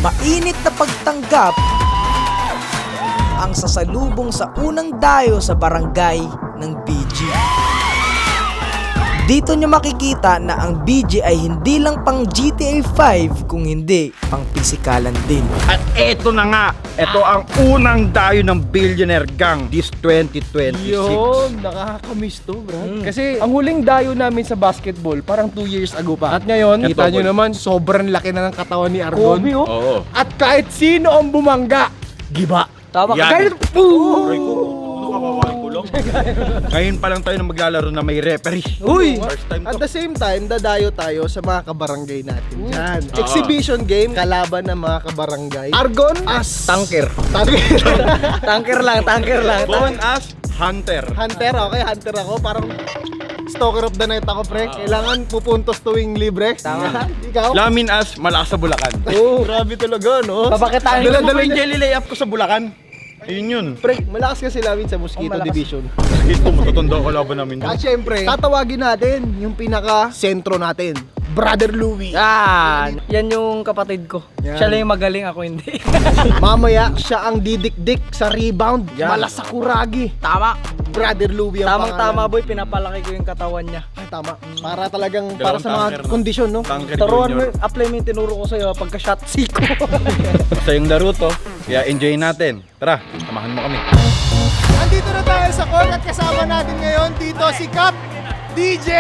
mainit na pagtanggap ang sasalubong sa unang dayo sa barangay ng BG. Dito nyo makikita na ang BG ay hindi lang pang GTA 5 kung hindi pang pisikalan din. At eto na nga, eto ang unang dayo ng Billionaire Gang this 2026. Yun, nakakamiss to, Brad. Kasi ang huling dayo namin sa basketball, parang 2 years ago pa. At ngayon, Eto, kita nyo boy. naman, sobrang laki na ng katawan ni Argon. Kobe, oh. Oo. At kahit sino ang bumangga, giba. Tama ka. Yan. Kahit, Aray ko, nakakakain ko lang. Ngayon pa lang tayo na maglalaro na may referee. Uy! First time At to. the same time, dadayo tayo sa mga kabarangay natin dyan. Oo. Exhibition game, kalaban ng mga kabarangay. Argon as Tanker. Tanker. Tanker lang. Born as Hunter. Hunter, okay, hunter ako. Parang stalker of the night ako, pre. Kailangan pupuntos tuwing libre. Tama. Ikaw? Lamin as Malakas sa Bulacan. Oh, grabe talaga, no? Papakitaan Dala ko. dala yung jelly layup ko sa Bulacan. Ayun yun. Pre, malakas kasi lamin sa Mosquito Division. Ito, matutunda ko laban namin At yun. syempre, tatawagin natin yung pinaka-sentro natin. Brother Louie. Yan yung kapatid ko. Yan. Siya lang yung magaling, ako hindi. Mamaya, siya ang didikdik sa rebound. Yan. Malasakuragi. Tama. Brother Louie ang Tamang-tama, pangalan. boy. Pinapalaki ko yung katawan niya. Ay, tama. Para talagang, Dalawang para sa mga tanker, no? kondisyon, no? Tanker Taruan mo, Junior. apply mo yung tinuro ko sa'yo pagka-shot siko. Basta yung laro to, kaya enjoy natin. Tara, samahan mo kami. Nandito na tayo sa court at kasama natin ngayon dito si Cap, DJ.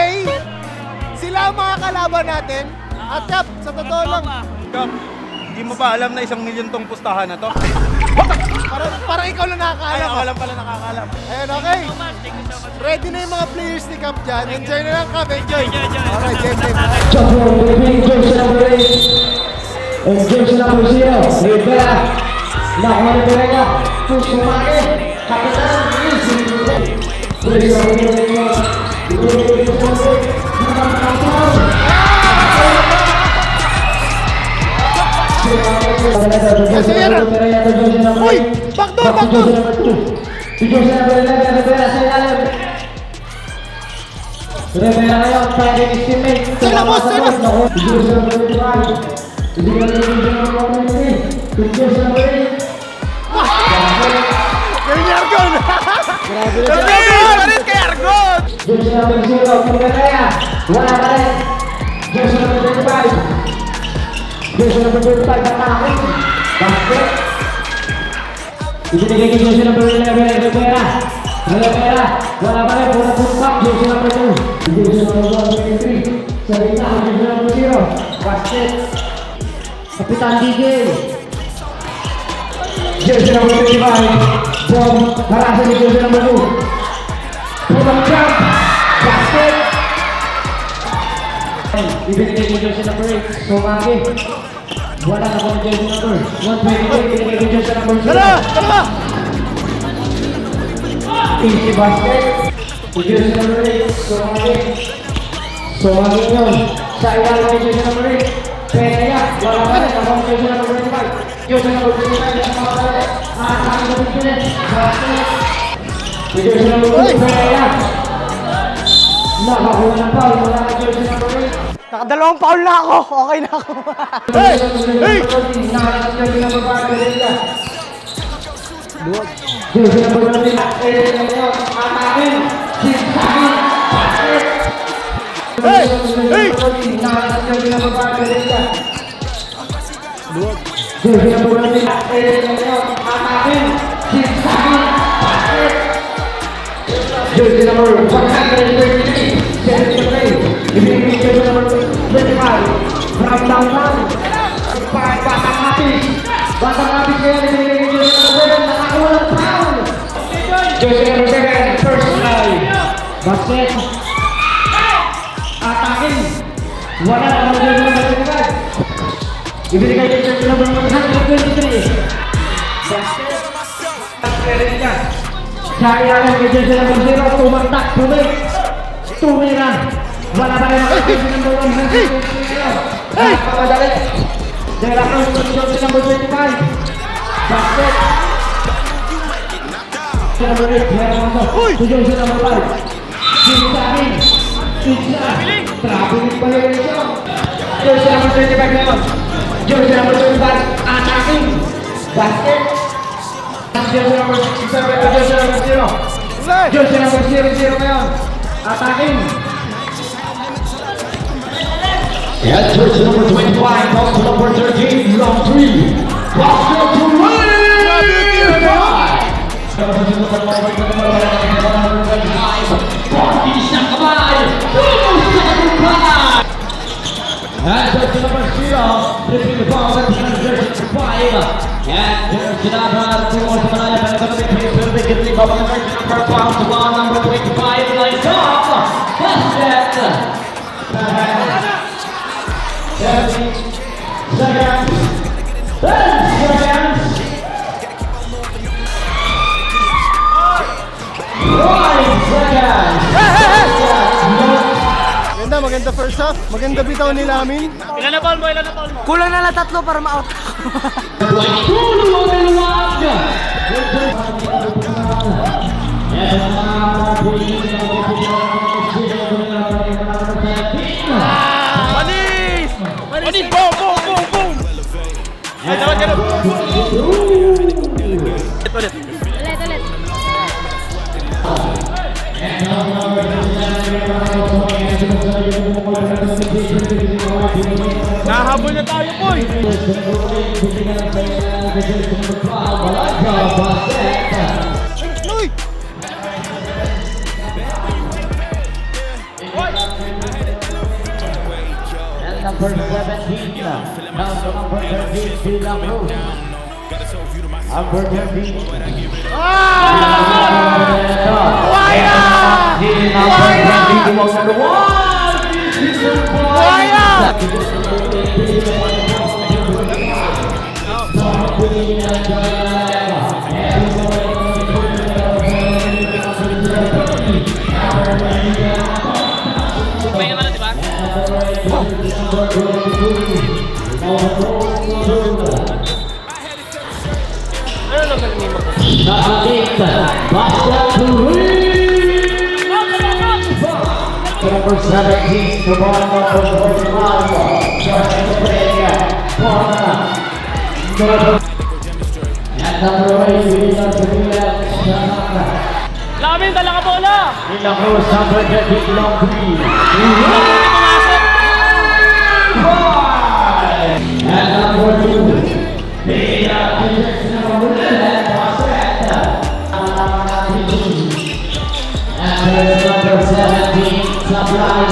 Sila ang mga kalaban natin. At Cap, sa totoo lang, Kap, hindi mo ba alam na 1 milyon tong pustahan na to? parang ikaw lang Ay, nakakaalam. ako lang pala nakakaalam. Ayun, okay. Ready na yung mga players ni Cap dyan. Enjoy na lang, Cap. Enjoy. Alright, game. Enjoy number 0, Rivera, Juan Rivera, push Mumake, Kapitan, Kasi yan ah. Uy! Backdoor! Rivera ngayon, pwede ni teammate. Sa'yo na, boss! Sa'yo na! Ganyan ni Argon! Palit kay Argon! Jersey number 0, Rivera, wala pa rin. Jersey number 25. Jersey number 25, attacking. Basket. Ibinigay kay jersey number 11, Rivera. Rivera, wala pa rin. Pura puntang, jersey number 2. Jersey number 1, 23. Sarita, jersey number 0. Basket. Kapitan DJ. Jersey number 25. Bom, harasa ni jersey number 2. Putang jump. Basket. Ibinigay kay jersey number 8. Sumagi. Wala na po ng jersey number 128. Ibinigay kay jersey number 0. Tara! Easy basket. Jersey number 8. Sumagi. Sumagi yun. Sa ilalim kay jersey number 8. Pereya. Wala pa rin. Ako ang jersey number 25. Jersey number 25. Aatakin sa Pilipinas. Basket. Jersey number 8. Pereya. Nakakuha ng foul. Wala na jersey number 8. Nakadalawang foul na ako. Okay na ako. Hey! Hey! Jersey number 1 atakin. Hey! Hey! Jersey number 1 atakin. Jersey number 133. Jersey number 25. From downtown. Batang Kapis. Batang Kapis kaya nilagay jersey number 7. Nakakuha ng foul. Jersey number 7. Personal. Basket. Atakin. Wala na ang jersey number 25. Ibinigay kay jersey number 123. Basket. Pereya. Kaya lang kay jersey number 0. Tumantak. Tumira. Wala pa rin ang jersey number 123. Papadali. Dela Cruz with jersey number 25. Basket. Number 8. Jersey number 5. Sinsamin. Traveling pa rin ito. Jersey number 25 ngayon. Jersey number 25. jersey number 00 ngayon. Attacking. And jersey number 25 goes to number 13, long 3. Basket to win! Party sa kamay! Tumus sa kamay! And jersey number 0, dribbling the ball, representing jersey number 5. And jersey number 2 sa malaya, pero ito na may pero may gitli ba mga jersey number 5 to ball number 25, lines up! Basket! 70 seconds! 10 seconds! 5 seconds! Maganda first half. Maganda bitaw ni Lamin. Kulang na lang 3 para ma-out ako. Manis! Manis! Boom! Boom! Boom! Boom! Ay, dapat ganun! Ulit. Nahabol na tayo, boy! Uy! And number 17, now to number 13, Villa Cruz. Number 13. Number 17, the ball number 45, starting to play again, and number 8, Villa Lamin, dala ka bola! Cruz, number 13, long 3. And number 2, Villa Cruz, number 11, and number 17, Supply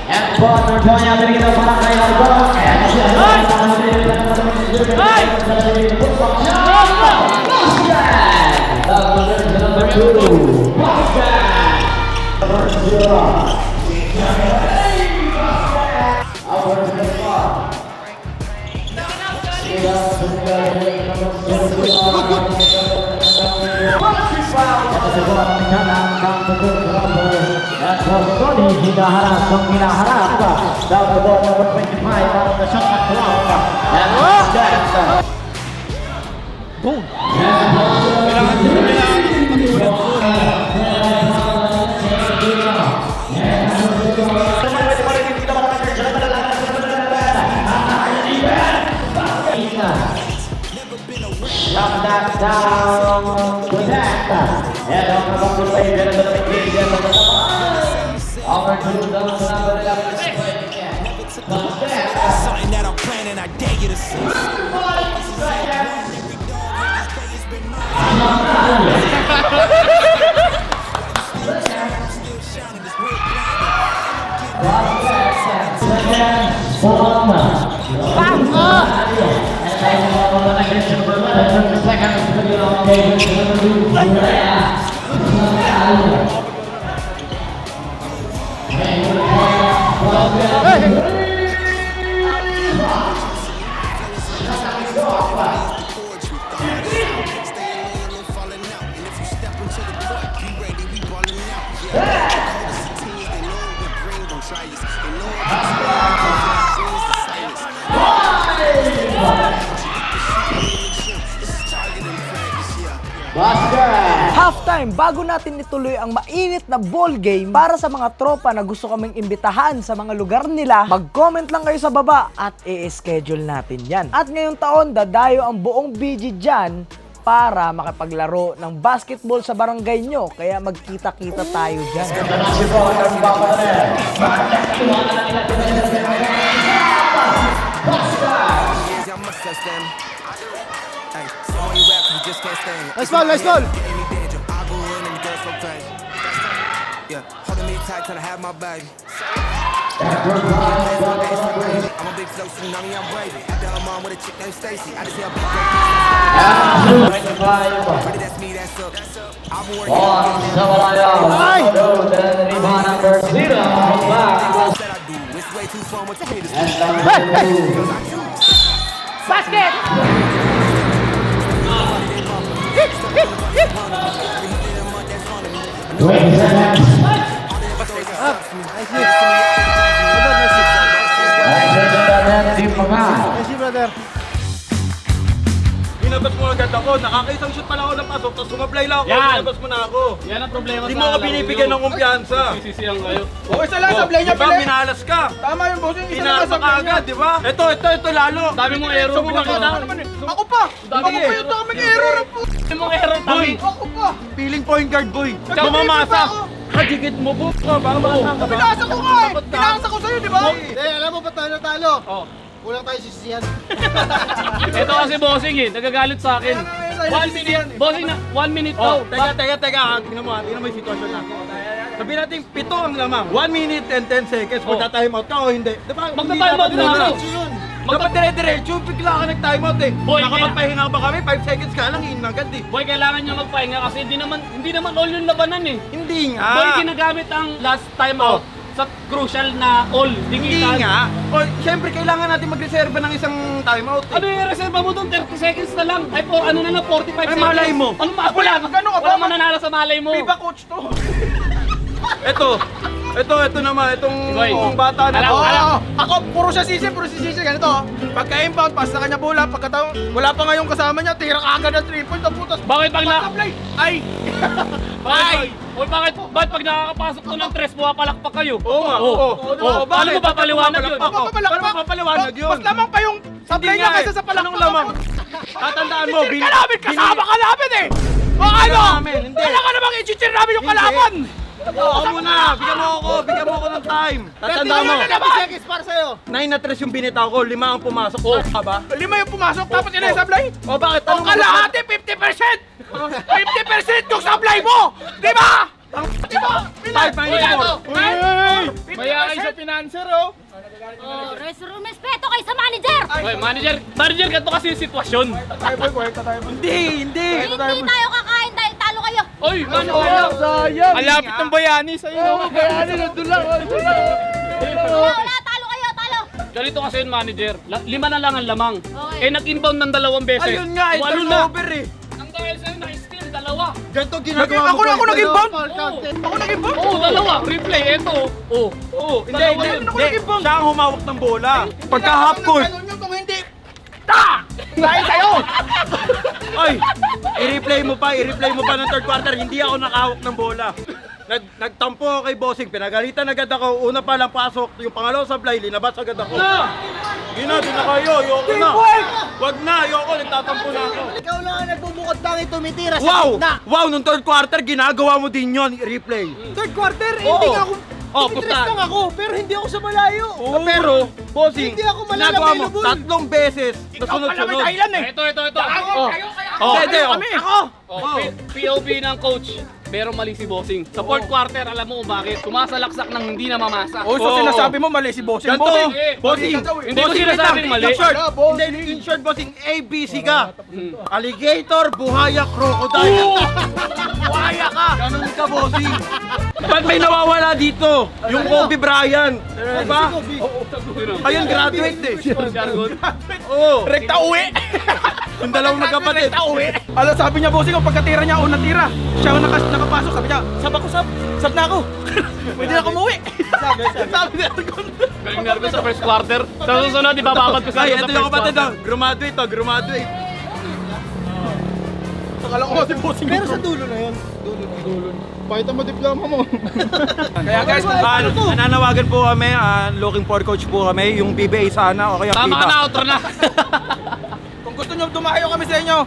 and partner Boya binigyan para kay Alba. Number 2, Boom! Drop that down to that. And on the bumper play, then the occasion of the over to the number 11. Something that I'm planning, I dare you to see. halftime, bago natin ituloy ang mainit na ball game, para sa mga tropa na gusto kaming imbitahan sa mga lugar nila, mag-comment lang kayo sa baba at i-schedule natin yan. At ngayong taon, dadayo ang buong BG dyan para makipaglaro ng basketball sa barangay nyo. Kaya magkita-kita tayo dyan. I must touch them. Hey, so when you rap, you just can't stand it. Nice ball, nice ball. Getting me danger. I go in and the girls go crazy. Yeah, holding me tight till I have my baby. I'm a big flow tsunami, I'm wavy. After her mom with a chick named Stacy, I just hear a big Ready, that's me, that's up. I've been working on getting that I do. It's way too fun with the haters. Basket! Nice, brother. Binabas mo agad ako, nakakaisang shoot pala ako ng pasok, tapos sumablay lang ako, Yan. binabas mo na ako. Yan ang problema Hindi mo ako binibigyan ng kumpiyansa. Sisiyang kayo. O, isa lang, sablay niya Diba, pala. minalas ka. Tama yung bossing, isa lang Pinasa ka sablay niya. agad, di ba? Ito lalo. Dami mong error. Sa baba pinakita. naman eh. Ako pa! Ako pa yung daming error na po! Dami mong error, Tami. Ako pa! Feeling point guard, boy. Nagpipili Mamamasa. pa ako. Hagigit mo, boy. Baka makasama ka ba? Pinasa ko nga eh! Pinasa ko sa'yo, di ba? Hindi, alam mo ba tayo natalo? Oh. Kulang tayo sisiyan. Ito kasi bossing eh, nagagalit sa akin. 1 minute, bossing na, 1 minute Oh, daw. teka. Tingnan mo yung sitwasyon na. Sabihin natin, 7 ang lamang. 1 minute and 10 seconds. Oh. Magta-time out ka o hindi? Diba? Magta-time out na ako. Dapat dire-diretso, bigla ka nag-time out eh. Boy, Nakapagpahinga ba kami? 5 seconds ka lang, yun agad eh. Boy, kailangan nyo magpahinga kasi hindi naman all yung labanan eh. Hindi nga. Boy, ginagamit ang last time out sa crucial na all. Hindi Dingitan. nga. O, syempre, kailangan natin magreserba ng isang timeout. Ano yung reserva mo doon? 30 seconds na lang. Ay, ano na lang, 45 Ay, seconds. malay mo. Ano wala? Gano'n ka ba? Wala mananalo sa malay mo. Viva coach to! Ito naman, Boy, itong bata na. alam, to. alam. Ako, puro siya sisi. Ganito. Pagka-inbound, pass na kanya bola. Pagkataon, wala pa nga yung kasama niya, tira ka agad ng 3 point. Ang putas. Bakit pag na... Sablay! Ay! Bakit pag nakakapasok to ng tres, pumapalakpak kayo? Oo nga. Paano mo papaliwanag yun? Paano mo papaliwanag yun? Mas lamang pa yung sablay Hindi niya nga kaysa sa palakpak. Anong lamang? Tatandaan mo, Chichir ka namin! Kasama ka namin eh! O ano? namin, hindi. Wala ka namang i-chichir namin yung kalaban! Oo muna, bigyan mo ako ng time. Tatandaan mo, 30 seconds para sa'yo. 9 na 3 yung binitaw ko, 5 ang pumasok. Oo, ka ba? 5 yung pumasok, tapos yun yung sablay? O bakit? O kalahati, 50%! 50% yung sablay mo! Di ba? Di ba? 5 minus 4. Maya kayo sa financer, oh! Oh, respeto kay sa manager! Hoy, manager, ganito kasi yung sitwasyon. Hindi. Hindi tayo kakain dahil talo kayo! Oy, manager. Sayang! Malapit ng bayani sa'yo, no? Bayani, nandun lang, Wala, talo kayo, talo! Ganito kasi yung manager. 5 na lang ang lamang. Okay. Nag-inbound ng 2 beses. Ayun nga, ito 8 na. over eh. Ang dahil sa'yo na-steal, 2. Ganito ginagawa mo. Ako nag-inbound? Oo. Ako nag-inbound? Oo, 2. Replay, eto. Oo. Hindi. Siya ang humawak ng bola. Pagka half court. Kung hindi, dahil sa'yo! Ay, i-replay mo pa ng third quarter. Hindi ako nakahawak ng bola. Nagtampo ako kay Bossing, pinagalitan agad ako. Una pa lang pasok, yung pangalawang sablay, linabas agad ako. Yun na, doon na kayo, ayoko na. Wag na, ayoko, nagtatampo na ako. Ikaw lang ang nagbubukod tangi tumitira sa Wow! gitna. Wow, nung third quarter, ginagawa mo din yun, replay. Third quarter, Oo. hindi nga ako. Oh, Tumitira pusta. lang ako, pero hindi ako sa malayo. Pero, Bossing, Hindi ako ginagawa mo malalabailable. 3 beses na Ikaw pala may sunod-sunod. dahilan eh! Ito. Hindi, ako! POV ng coach. Pero mali si Bossing. Sa 4th quarter, alam mo kung bakit. Sumasalaksak ng hindi na mamasa. O, so sinasabi mo mali si Bossing. Ganto, Bossing! Hindi ko sinasabing mali. In short, hindi, in short, Bossing, ABC ka. Alligator, buhaya, crocodile. Buhaya ka! Ganun ka, Bossing. Ba't may nawawala dito? Yung Kobe Bryant. Diba? Ayun, graduate eh. Oo. Rekta uwi! Yung dalawang magkapatid. Rekta uwi! Alam, sabi niya Bossing, kung pagkatira niya, unang tira. Siya ang nakapasok, sabi niya, sab na ako. Pwede na ako umuwi. Sabi niya, Galing nervous sa 1st quarter. Sa susunod, ibababad ko sa Ay, sa ito 1st yung kapatid. quarter. Graduate. Akala ko si bossing. Pero sa dulo na yun. Dulo. Pakita mo diploma mo. Kaya guys, kung Nananawagan po kami, looking for coach po kami, yung PBA sana o kaya Tama ka FIBA. na, outro na. kung gusto nyo dumayo kami sa inyo,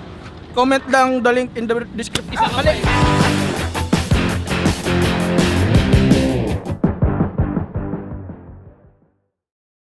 comment lang the link in the description. Mali.